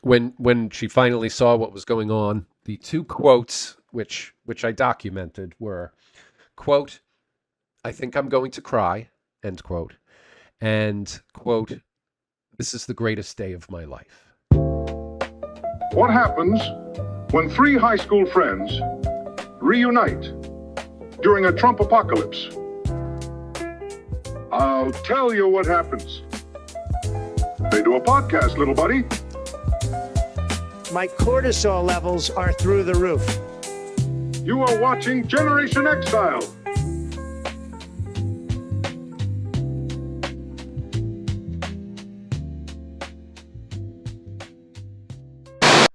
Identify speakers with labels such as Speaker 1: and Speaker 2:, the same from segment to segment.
Speaker 1: when she finally saw what was going on, the two quotes which I documented were, quote, "I think I'm going to cry," end quote, and quote, "This is the greatest day of my life."
Speaker 2: What happens when three high school friends reunite during a Trump apocalypse? I'll tell you what happens. They do a podcast, little buddy.
Speaker 3: My cortisol levels are through the roof.
Speaker 2: You are watching Generation Exile.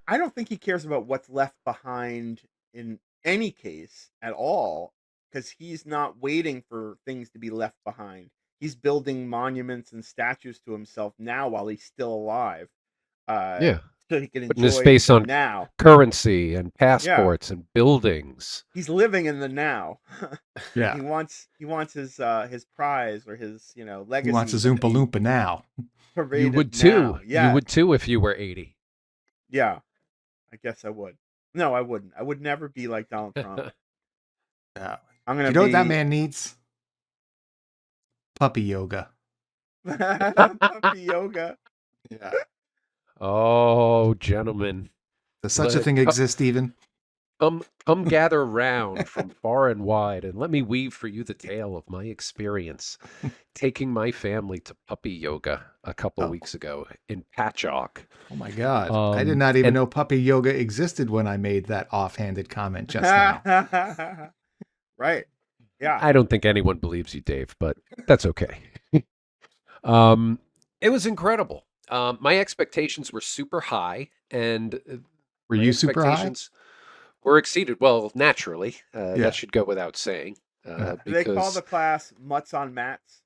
Speaker 4: I don't think he cares about what's left behind in any case at all, because he's not waiting for things to be left behind. He's building monuments and statues to himself now while he's still alive,
Speaker 1: Yeah.
Speaker 4: so he can
Speaker 1: Putting his
Speaker 4: enjoy
Speaker 1: face
Speaker 4: the
Speaker 1: on
Speaker 4: now.
Speaker 1: currency and passports and buildings.
Speaker 4: He's living in the now.
Speaker 5: Yeah.
Speaker 4: He wants his prize or his legacy.
Speaker 5: He wants his Oompa Loompa now.
Speaker 1: You would
Speaker 4: now.
Speaker 1: too.
Speaker 4: Yeah.
Speaker 1: You would too if you were 80.
Speaker 4: Yeah. I guess I would. No, I wouldn't. I would never be like Donald Trump.
Speaker 5: Yeah.
Speaker 4: I'm gonna.
Speaker 5: You know what that man needs? Puppy yoga.
Speaker 4: Puppy yoga.
Speaker 5: Yeah.
Speaker 1: Oh, gentlemen.
Speaker 5: Does such a thing exist even?
Speaker 1: Come gather round from far and wide, and let me weave for you the tale of my experience taking my family to puppy yoga a couple weeks ago in Patchogue.
Speaker 5: Oh my God. I did not even know puppy yoga existed when I made that offhanded comment just now.
Speaker 4: Right. Yeah.
Speaker 1: I don't think anyone believes you, Dave, but that's okay. It was incredible. My expectations were super high, and
Speaker 5: were you super high?
Speaker 1: Were exceeded. Well, naturally, that should go without saying.
Speaker 4: Do they call the class Mutts on Mats?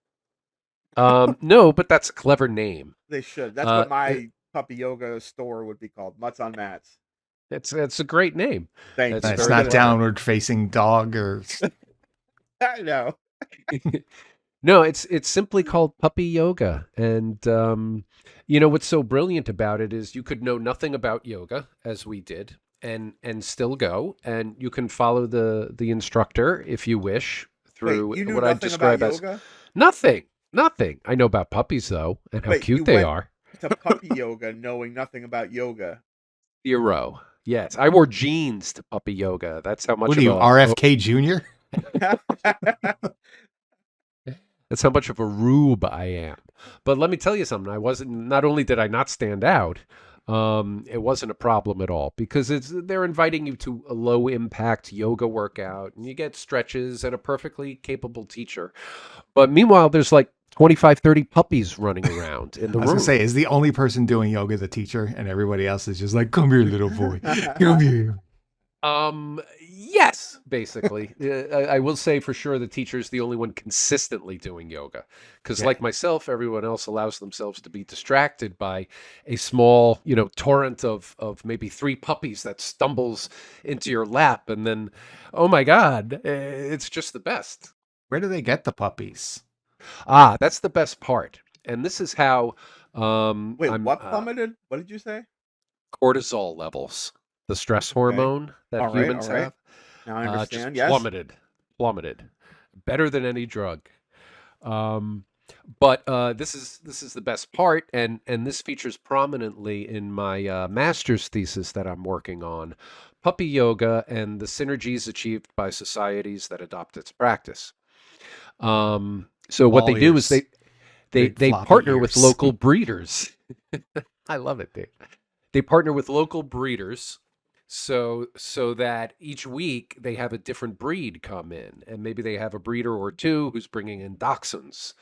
Speaker 1: No, but that's a clever name.
Speaker 4: They should. That's what my puppy yoga store would be called, Mutts on Mats.
Speaker 1: It's a great name.
Speaker 4: Thanks.
Speaker 5: It's not downward facing dog or.
Speaker 4: I know.
Speaker 1: No, it's simply called puppy yoga, and what's so brilliant about it is you could know nothing about yoga, as we did, and still go, and you can follow the instructor if you wish through what I describe as nothing. I know about puppies though, and how cute they are.
Speaker 4: To puppy yoga, knowing nothing about yoga.
Speaker 1: Zero. Yes, I wore jeans to puppy yoga. That's how much.
Speaker 5: What are you, RFK Jr.?
Speaker 1: That's how much of a rube I am. But let me tell you something. Not only did I not stand out, it wasn't a problem at all, because they're inviting you to a low impact yoga workout, and you get stretches and a perfectly capable teacher. But meanwhile, there's like 25, 30 puppies running around in the room.
Speaker 5: I was going to say, is the only person doing yoga the teacher, and everybody else is just like, come here, little boy. Come here.
Speaker 1: Yes, basically. I will say for sure the teacher's the only one consistently doing yoga, because like myself, everyone else allows themselves to be distracted by a small, torrent of maybe 3 puppies that stumbles into your lap, and then, oh my God, it's just the best.
Speaker 5: Where do they get the puppies?
Speaker 1: That's the best part. And this is how
Speaker 4: what plummeted? What did you say?
Speaker 1: Cortisol levels, the stress hormone that humans have.
Speaker 4: Now I understand.
Speaker 1: Just plummeted. Better than any drug. But this is the best part, and this features prominently in my master's thesis that I'm working on, puppy yoga and the synergies achieved by societies that adopt its practice. So what they do is they partner with local breeders. I love it, Dave. They partner with local breeders so that each week they have a different breed come in, and maybe they have a breeder or two who's bringing in dachshunds,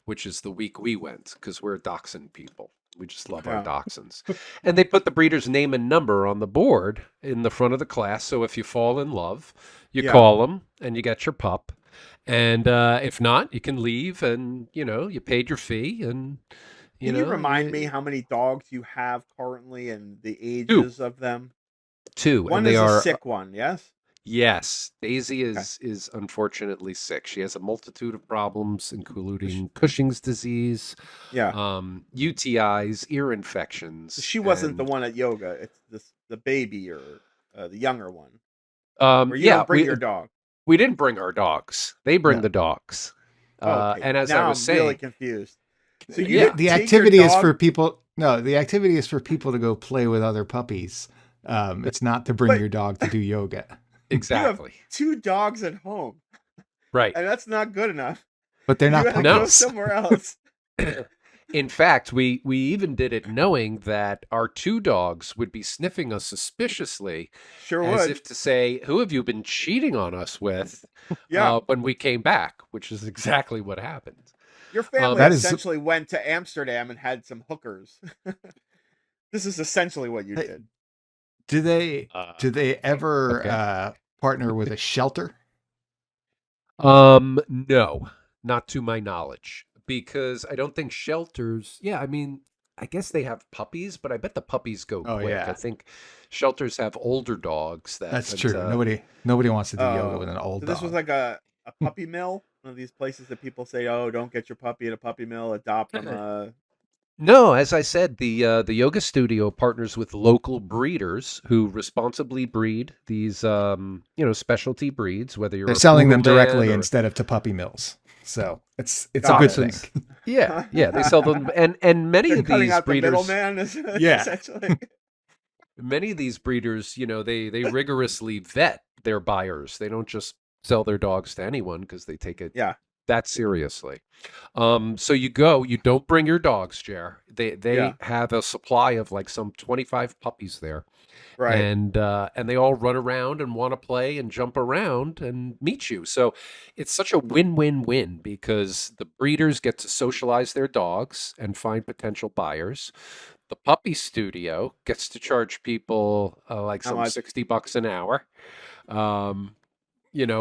Speaker 1: which is the week we went, because we're dachshund people. We just love our dachshunds. And they put the breeder's name and number on the board in the front of the class, so if you fall in love, you call them and you get your pup. And if not, you can leave, and you paid your fee. And
Speaker 4: can you remind me how many dogs you have currently and the ages of them?
Speaker 1: 2.
Speaker 4: One
Speaker 1: and they
Speaker 4: is
Speaker 1: are
Speaker 4: a sick one, yes.
Speaker 1: Yes, Daisy
Speaker 4: Okay.
Speaker 1: is unfortunately sick. She has a multitude of problems,
Speaker 4: So
Speaker 1: including Cushing's disease,
Speaker 4: yeah.
Speaker 1: UTIs, ear
Speaker 4: So
Speaker 1: infections,
Speaker 4: she wasn't the
Speaker 1: and
Speaker 4: one at yoga. It's the baby or the younger one. Or you
Speaker 1: yeah,
Speaker 4: don't bring your dog.
Speaker 1: we didn't bring our dogs. They bring
Speaker 5: No.
Speaker 1: the dogs.
Speaker 4: Oh, okay.
Speaker 1: And as I
Speaker 4: Now
Speaker 1: was
Speaker 4: I'm really
Speaker 1: saying,
Speaker 4: confused. So you
Speaker 5: The,
Speaker 1: yeah,
Speaker 4: didn't
Speaker 5: the
Speaker 4: take your
Speaker 5: activity is for
Speaker 4: dog,
Speaker 5: people. No, the activity is for people to go play with other puppies. It's not to bring
Speaker 4: but
Speaker 5: your dog to do yoga.
Speaker 4: you have
Speaker 1: exactly.
Speaker 4: 2 dogs at home,
Speaker 1: Right.
Speaker 4: and that's not good enough.
Speaker 5: But they're
Speaker 4: You
Speaker 5: not
Speaker 4: had to go
Speaker 1: No.
Speaker 5: puppies.
Speaker 4: somewhere else.
Speaker 1: In fact, we even did it knowing that our two dogs would be sniffing us suspiciously,
Speaker 4: Sure
Speaker 1: as
Speaker 4: would.
Speaker 1: if to say, "Who have you been cheating on us with?"
Speaker 4: Yeah.
Speaker 1: When we came back, which is exactly what happened.
Speaker 4: Your family
Speaker 5: That is.
Speaker 4: essentially went to Amsterdam and had some hookers. This is essentially what you
Speaker 5: Hey,
Speaker 4: did.
Speaker 5: Do they
Speaker 1: Uh,
Speaker 5: do they ever
Speaker 1: okay.
Speaker 5: partner with a shelter?
Speaker 1: No, not to my knowledge, because I don't think shelters. Yeah, I mean, I guess they have puppies, but I bet the puppies go
Speaker 5: Oh
Speaker 1: quick. I
Speaker 5: yeah,
Speaker 1: think shelters have older dogs
Speaker 5: that's
Speaker 1: that
Speaker 5: true. Nobody wants to do yoga with
Speaker 4: Oh,
Speaker 5: an old
Speaker 4: so this was
Speaker 5: dog.
Speaker 4: like a puppy mill? One of these places that people say, "Oh, don't get your puppy at a puppy mill, adopt from a."
Speaker 1: No, as I said, the yoga studio partners with local breeders who responsibly breed these specialty breeds, whether you're
Speaker 5: They're
Speaker 1: a
Speaker 5: selling
Speaker 1: poodle
Speaker 5: them
Speaker 1: man
Speaker 5: directly
Speaker 1: or
Speaker 5: instead of to puppy mills. So it's a
Speaker 4: Got
Speaker 5: good
Speaker 4: it.
Speaker 5: thing.
Speaker 1: toxins. Yeah, they sell them, and many
Speaker 4: They're
Speaker 1: of
Speaker 4: cutting
Speaker 1: these
Speaker 4: out the
Speaker 1: breeders,
Speaker 4: middleman,
Speaker 5: Yeah.
Speaker 4: essentially.
Speaker 1: they rigorously vet their buyers. They don't just sell their dogs to anyone because they take it
Speaker 4: Yeah,
Speaker 1: that seriously. So you don't bring your dogs, Jer. They
Speaker 4: yeah,
Speaker 1: have a supply of like some 25 puppies there.
Speaker 4: right.
Speaker 1: And they all run around and want to play and jump around and meet you. So it's such a win-win-win because the breeders get to socialize their dogs and find potential buyers. The puppy studio gets to charge people like
Speaker 4: How
Speaker 1: some
Speaker 4: much?
Speaker 1: $60 an hour. Um,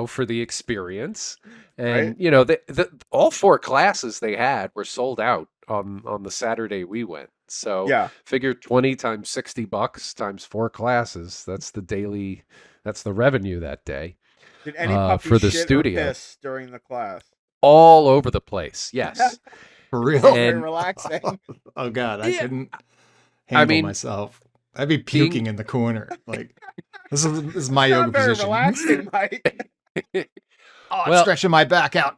Speaker 1: for the experience.
Speaker 4: Right?
Speaker 1: And all four classes they had were sold out on the Saturday we went. So
Speaker 4: Yeah.
Speaker 1: figure 20 times $60 times four classes. That's the revenue that day
Speaker 4: Did any puppy
Speaker 1: for the
Speaker 4: shit or
Speaker 1: studio.
Speaker 4: piss during the class?
Speaker 1: All over the place. Yes.
Speaker 5: For
Speaker 4: This
Speaker 5: real.
Speaker 4: is very
Speaker 1: And
Speaker 4: relaxing.
Speaker 5: Oh God, I
Speaker 1: yeah,
Speaker 5: couldn't
Speaker 1: I
Speaker 5: handle
Speaker 1: mean,
Speaker 5: myself. I'd be
Speaker 1: being
Speaker 5: puking in the corner. Like this is my
Speaker 4: It's
Speaker 5: yoga
Speaker 4: not very
Speaker 5: position.
Speaker 4: relaxing, Mike.
Speaker 5: Oh, I'm
Speaker 1: well,
Speaker 5: stretching my back out.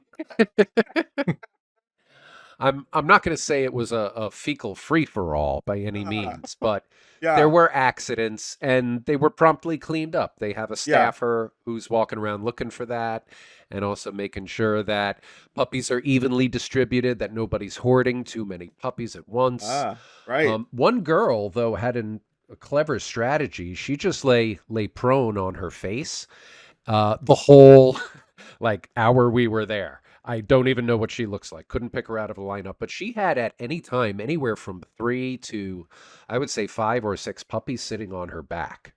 Speaker 1: I'm not going to say it was a fecal free for all by any means, but there
Speaker 4: Yeah,
Speaker 1: were accidents and they were promptly cleaned up. They have a
Speaker 4: yeah.
Speaker 1: staffer who's walking around looking for that and also making sure that puppies are evenly distributed, that nobody's hoarding too many puppies at once.
Speaker 4: Right.
Speaker 1: One girl, though, had a clever strategy. She just lay prone on her face the whole like hour we were there. I don't even know what she looks like. Couldn't pick her out of a lineup, but she had at any time anywhere from 3 to, I would say, 5 or 6 puppies sitting on her back.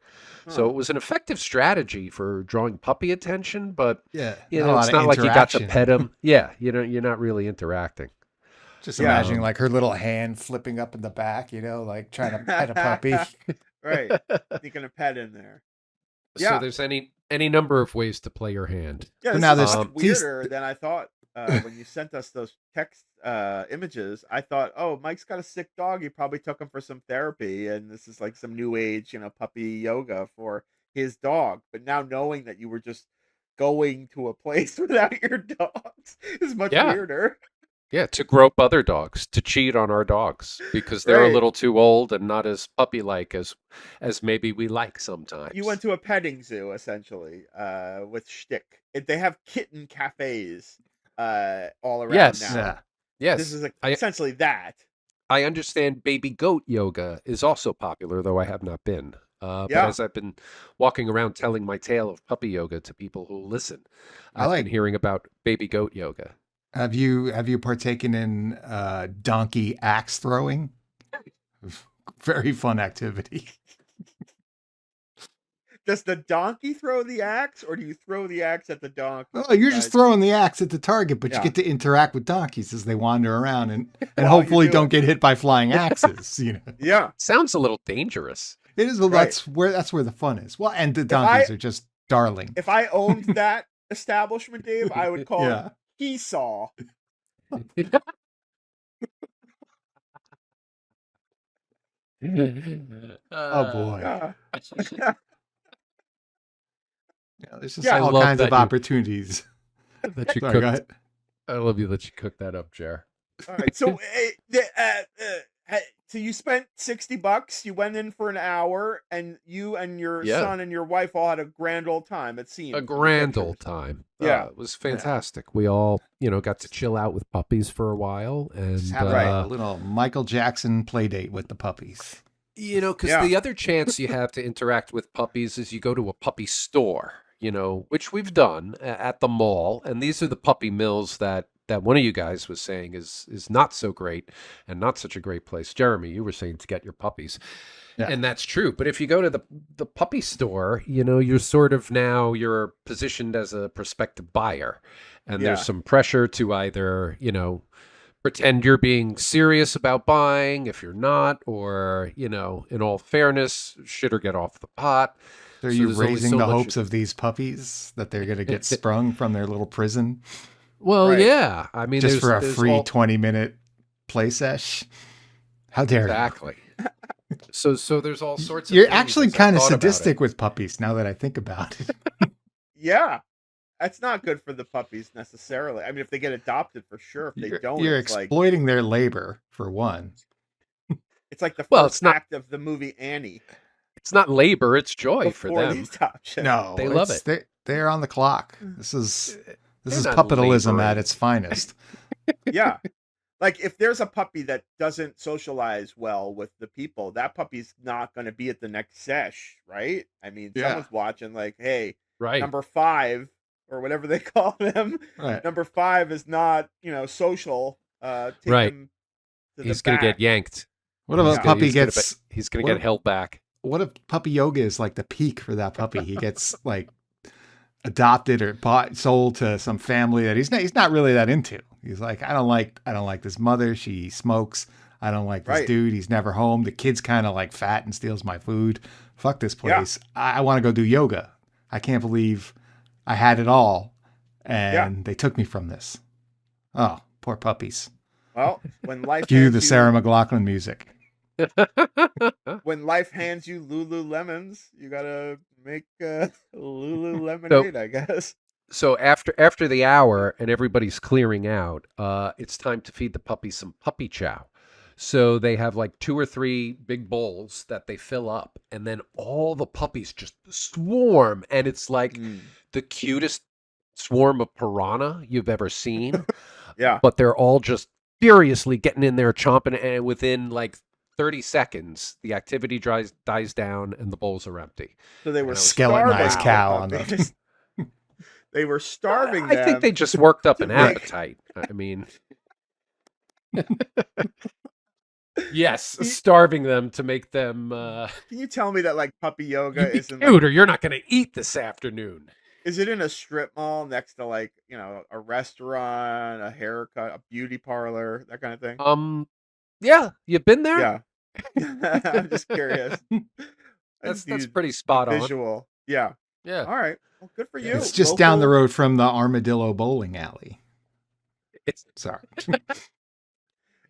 Speaker 1: So
Speaker 4: Huh.
Speaker 1: it was an effective strategy for drawing puppy attention, but
Speaker 5: Yeah,
Speaker 1: it's not like you got to pet them. Yeah, you're not really interacting.
Speaker 5: Just
Speaker 4: Yeah.
Speaker 5: imagining like her little hand flipping up in the back, like trying to pet a puppy.
Speaker 4: Right. Sneaking a pet in there.
Speaker 1: So
Speaker 4: Yeah.
Speaker 1: there's any number of ways to play your hand.
Speaker 4: Yeah,
Speaker 5: So
Speaker 4: this
Speaker 5: now
Speaker 4: is
Speaker 5: there's
Speaker 4: much
Speaker 5: these-
Speaker 4: weirder than I thought when you sent us those text images. I thought, oh, Mike's got a sick dog. He probably took him for some therapy, and this is like some new age, puppy yoga for his dog. But now knowing that you were just going to a place without your dogs is much
Speaker 1: Yeah.
Speaker 4: weirder.
Speaker 1: Yeah, to grope other dogs, to cheat on our dogs because they're a
Speaker 4: Right.
Speaker 1: little too old and not as puppy-like as maybe we like sometimes.
Speaker 4: You went to a petting zoo essentially with shtick. They have kitten cafes all around
Speaker 1: Yes.
Speaker 4: now.
Speaker 5: Yeah.
Speaker 1: Yes.
Speaker 4: This is like
Speaker 1: I
Speaker 4: essentially that.
Speaker 1: I understand baby goat yoga is also popular, though I have not been. But
Speaker 4: Yeah.
Speaker 1: as I've been walking around telling my tale of puppy yoga to people who listen,
Speaker 5: I
Speaker 1: I've
Speaker 5: like-
Speaker 1: been hearing about baby goat yoga.
Speaker 5: Have you partaken in donkey axe throwing? Very fun activity.
Speaker 4: Does the donkey throw the axe, or do you throw the axe at the donkey?
Speaker 5: Oh, you're just throwing the axe at the target, but
Speaker 4: Yeah.
Speaker 5: you get to interact with donkeys as they wander around and
Speaker 4: While you
Speaker 5: hopefully
Speaker 4: do
Speaker 5: don't
Speaker 4: it.
Speaker 5: get hit by flying axes.
Speaker 4: Yeah.
Speaker 1: Sounds a little dangerous.
Speaker 5: It is.
Speaker 4: Right.
Speaker 5: That's where the fun is. Well, and the donkeys are just darling.
Speaker 4: If I owned that establishment, Dave, I would call
Speaker 5: Yeah.
Speaker 4: it Hesaw.
Speaker 5: Oh boy.
Speaker 4: Yeah.
Speaker 5: Yeah, there's just
Speaker 4: Yeah.
Speaker 5: all
Speaker 1: love
Speaker 5: kinds of
Speaker 1: that you-
Speaker 5: opportunities.
Speaker 1: that you
Speaker 5: Sorry, go
Speaker 1: cooked.
Speaker 5: ahead.
Speaker 1: I love you that you cooked that up, Jer.
Speaker 4: All right. So, so you spent $60. You went in for an hour, and you and your
Speaker 1: Yeah.
Speaker 4: son and your wife all had a grand old time. It seems
Speaker 1: A grand old time.
Speaker 4: Yeah.
Speaker 1: It was fantastic. We all, got to chill out with puppies for a while, and
Speaker 5: Just having a little Michael Jackson play date with the puppies.
Speaker 1: because
Speaker 4: Yeah.
Speaker 1: the other chance you have to interact with puppies is you go to a puppy store, which we've done at the mall, and these are the puppy mills that one of you guys was saying is not so great and not such a great place. Jeremy, you were saying to get your puppies.
Speaker 5: Yeah.
Speaker 1: And that's true. But if you go to the puppy store, you're sort of now you're positioned as a prospective buyer. And
Speaker 4: Yeah.
Speaker 1: there's some pressure to either, pretend you're being serious about buying if you're not, or, in all fairness, shit or get off the pot.
Speaker 5: So are
Speaker 1: So
Speaker 5: you
Speaker 1: there's only
Speaker 5: raising
Speaker 1: so
Speaker 5: the
Speaker 1: much
Speaker 5: hopes of these puppies that they're going to get sprung from their little prison
Speaker 1: Well,
Speaker 4: Right.
Speaker 1: yeah. I mean,
Speaker 5: just for a
Speaker 1: there's
Speaker 5: free
Speaker 1: all-
Speaker 5: 20-minute play sesh? How dare
Speaker 1: Exactly. So there's all sorts of
Speaker 5: you? You're
Speaker 1: things
Speaker 5: actually
Speaker 1: as I
Speaker 5: kind of
Speaker 1: thought about
Speaker 5: sadistic
Speaker 1: it.
Speaker 5: with puppies now that I think about it.
Speaker 4: Yeah. That's not good for the puppies necessarily. I mean, if they get adopted, for sure. If they don't,
Speaker 5: You're
Speaker 4: it's like
Speaker 5: exploiting their labor, for one.
Speaker 4: it's like the
Speaker 1: Well,
Speaker 4: first
Speaker 1: it's not-
Speaker 4: act of the movie Annie.
Speaker 1: It's not labor, it's joy for
Speaker 4: Before
Speaker 1: them.
Speaker 4: the adoption.
Speaker 5: No,
Speaker 1: They love
Speaker 5: They're on the clock. This is
Speaker 1: not
Speaker 5: puppetalism
Speaker 1: laboring.
Speaker 5: at its finest.
Speaker 4: Yeah. Like if there's a puppy that doesn't socialize well with the people, that puppy's not going to be at the next sesh, right? I mean,
Speaker 5: Yeah.
Speaker 4: someone's watching like, hey,
Speaker 1: Right.
Speaker 4: number 5 or whatever they call them.
Speaker 5: Right.
Speaker 4: Number 5 is not, social. Take
Speaker 1: Right.
Speaker 4: him to
Speaker 1: He's
Speaker 4: the
Speaker 1: going to
Speaker 4: back.
Speaker 1: get yanked.
Speaker 5: What if
Speaker 1: He's
Speaker 5: a
Speaker 1: gonna-
Speaker 5: puppy
Speaker 1: he's gonna
Speaker 5: gets?
Speaker 1: be- He's going
Speaker 5: what
Speaker 1: to
Speaker 5: if-
Speaker 1: get held back.
Speaker 5: What if puppy yoga is like the peak for that puppy? He gets like adopted or sold to some family that he's not really that into. He's like, I don't like this mother. She smokes. I don't like this
Speaker 4: Right.
Speaker 5: dude. He's never home. The kid's kind of like fat and steals my food. Fuck this place. I want to go do yoga. I can't believe I had it all and they took me from this. Oh, poor puppies.
Speaker 4: Well, when life
Speaker 5: Cue
Speaker 4: hands
Speaker 5: the
Speaker 4: you,
Speaker 5: Sarah McLachlan music.
Speaker 4: when life hands you Lululemons, you gotta make Lululemonade, I guess.
Speaker 1: So after the hour and everybody's clearing out, it's time to feed the puppies some puppy chow. So they have like 2 or 3 big bowls that they fill up, and then all the puppies just swarm, and it's like the cutest swarm of piranha you've ever seen.
Speaker 4: Yeah.
Speaker 1: But they're all just furiously getting in there, chomping, and within like 30 seconds, the activity dies down, and the bowls are empty.
Speaker 4: So they were
Speaker 5: Skeletonized
Speaker 4: starving
Speaker 5: cow
Speaker 4: the
Speaker 5: on the-
Speaker 4: puppies. They were starving
Speaker 1: I
Speaker 4: them.
Speaker 1: think they just worked up an
Speaker 4: Right.
Speaker 1: appetite. I mean, yes, starving them to make them
Speaker 4: Can you tell me that like puppy yoga
Speaker 1: you be
Speaker 4: isn't
Speaker 1: cute,
Speaker 4: like,
Speaker 1: or you're not going to eat this afternoon.
Speaker 4: is it in a strip mall next to like, a restaurant, a haircut, a beauty parlor, that kind of thing?
Speaker 1: Yeah, you've been there.
Speaker 4: Yeah. I'm just curious.
Speaker 1: That's
Speaker 4: The
Speaker 1: pretty spot on.
Speaker 4: visual. Yeah.
Speaker 1: Yeah,
Speaker 4: All right. Well, good for you.
Speaker 5: It's just down the road from the Armadillo Bowling Alley.
Speaker 1: it's
Speaker 5: Sorry.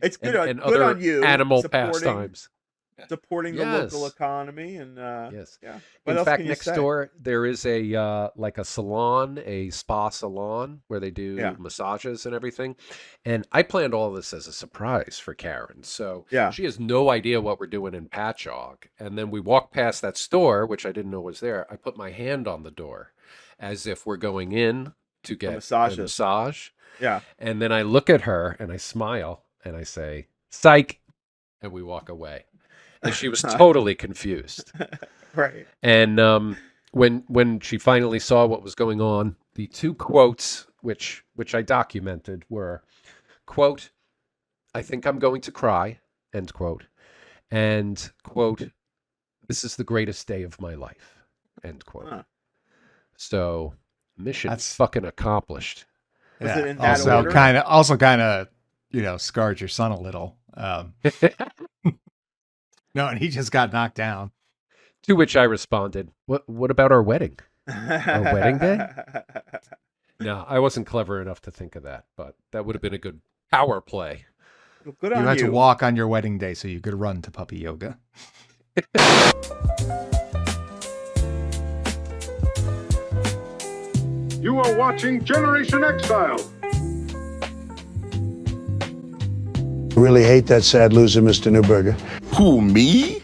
Speaker 4: It's good
Speaker 1: and
Speaker 4: good
Speaker 1: other
Speaker 4: on you.
Speaker 1: animal
Speaker 4: supporting-
Speaker 1: pastimes.
Speaker 4: Supporting the
Speaker 1: Yes.
Speaker 4: local economy and
Speaker 1: Yes.
Speaker 4: yeah. What
Speaker 1: In
Speaker 4: else
Speaker 1: fact,
Speaker 4: can you
Speaker 1: next
Speaker 4: say?
Speaker 1: door there is a like a salon, a spa salon where they do
Speaker 4: Yeah.
Speaker 1: massages and everything. And I planned all this as a surprise for Karen. So
Speaker 4: Yeah.
Speaker 1: she has no idea what we're doing in Patchogue. And then we walk past that store, which I didn't know was there. I put my hand on the door as if we're going in to get a
Speaker 4: massages.
Speaker 1: massage.
Speaker 4: Yeah.
Speaker 1: And then I look at her and I smile and I say, "Psych," and we walk away. And she was totally confused.
Speaker 4: Right.
Speaker 1: And when she finally saw what was going on, the 2 quotes which I documented were, quote, "I think I'm going to cry," end quote, and quote, "This is the greatest day of my life," end quote.
Speaker 4: Huh.
Speaker 1: So mission
Speaker 5: That's-
Speaker 1: fucking accomplished.
Speaker 4: Was it in that
Speaker 5: also
Speaker 4: order?
Speaker 5: kind of, scarred your son a little. No, and he just got knocked down.
Speaker 1: To which I responded, "What about our wedding?" A wedding day? No, I wasn't clever enough to think of that, but that would have been a good power play.
Speaker 4: Well, good
Speaker 5: You
Speaker 4: on
Speaker 5: had
Speaker 4: you.
Speaker 5: to walk on your wedding day so you could run to puppy yoga.
Speaker 2: You are watching Generation Exile.
Speaker 6: Really hate that sad loser, Mr. Newberger.
Speaker 7: Who, me?